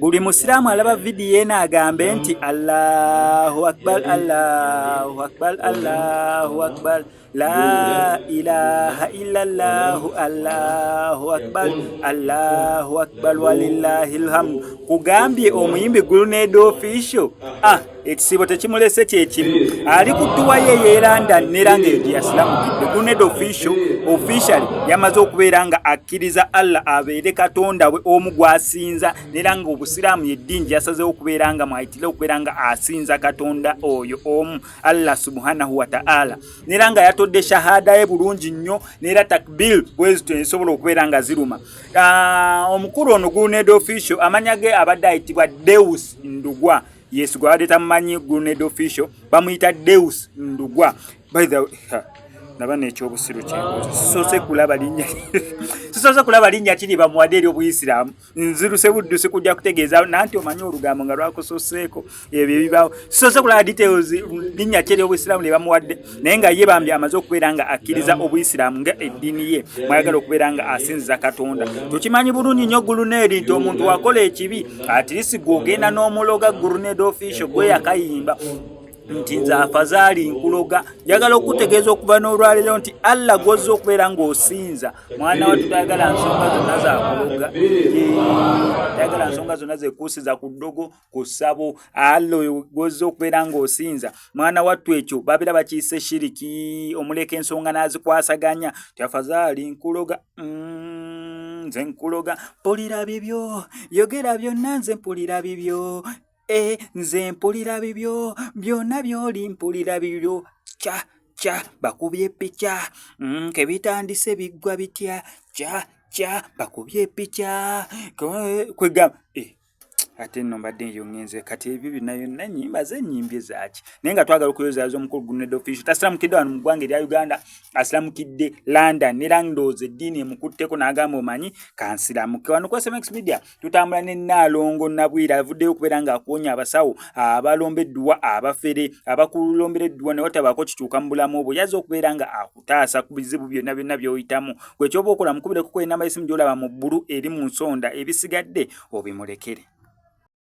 buli musiraamu alaba vidiyo eno agambe nti Allahu akbar, Allahu akbar, Allahu akbar, la ilaha illallah, Allahu akbar, Allahu akbar, walillahil hamd. Kugambye omuyimbi Guluned Official ekisibo tekimulese kyekimu ali kutuwa ye London neranga yasilamukidde. Guluned Official yamaze okubeera nga akkiriza Allah abeere katonda we omu gwasinza neranga obusiraamu yeddingi yasazeewo okubeera nga mwayitire okubeera nga asinza katonda oyo omu Allah subhanahu wa ta'ala neranga yatodde shahada ye bulungi nnyo nera takbir bwezito esobola okubeera nga ziruma. Omukulu ono Guluned Official amanya ge abadde ayitibwa Deus Ndugwa. Yesu gwabadde tamumanyi Guluned Official bamuyita Deus Ndugwa. By the way, naba n'ekyobusiru kyenkoze sisoose kulaba linnya kiri bamuwadde eri obuyisiraamu nziruse buddusi kujja kutegeeza nanti omanyi olugambo nga lwakusoseeko ebyo ebibaawo. Sisoose kulaba details linnya kiri obuyisiraamu lye bamuwadde naye nga ye bambi amaze okubeera nga akkiriza obuyisiraamu nga eddiini ye mwayagala okubeera nga asinziza katonda. Tukimanyi bulungi nnyo Guluned nti omuntu wakola ekibi atirisi gw'ogenda n'omuloga Guluned Official gwe yakayimba nti nze afazaali nkuloga. Njagala okutegeeza okuva n'olwaleero nti Allah gw'ozza okubeera ng'osinza mwana wa tutayagala nsonga zonna zakuloga, tayagala nsonga zonna zekuusiza ku ddogo ku ssabo. Allah oyo gw'ozza okubeera ng'osinza mwana wattu ekyo babeera bakiyise shiriki omuleka ensonga n'azikwasaganya ti afazaali nkuloga nze nkuloga mpulira bibyo yogera byonna nze mpulira bibyo nze mpulira bibyo byonna byoli mpulira bibyo kya bakubye picha kebitandise biggwa bitya kya bakubye picha kwegamba ate nno mbadde eyo ngenze kati ebyo byonna nnyimba z'ennyimbi zaaki naye nga twagala okuyozaza omukulu Guluned Official tasiramukidde wano mu ggwanga erya Uganda, asiramukidde London era ndowooza eddiini emukutteko n'agamba omanyi kansiramuke. Wano ku SMX Media tutambula ne Nnaalongo Nabwire avuddeyo okubeera ng'akuwonya abasawo abalombeddwa abafere abakulombereddwa ne watabaako kituuka mu bulamu obwo yazze okubeera nga akutaasa ku bizibu byonna by'oyitamu. Gwe ky'oba okola mukubireko ku ennamba y'essimu gy'olaba mu bbulu eri mu nsonda ebisigadde obimulekere.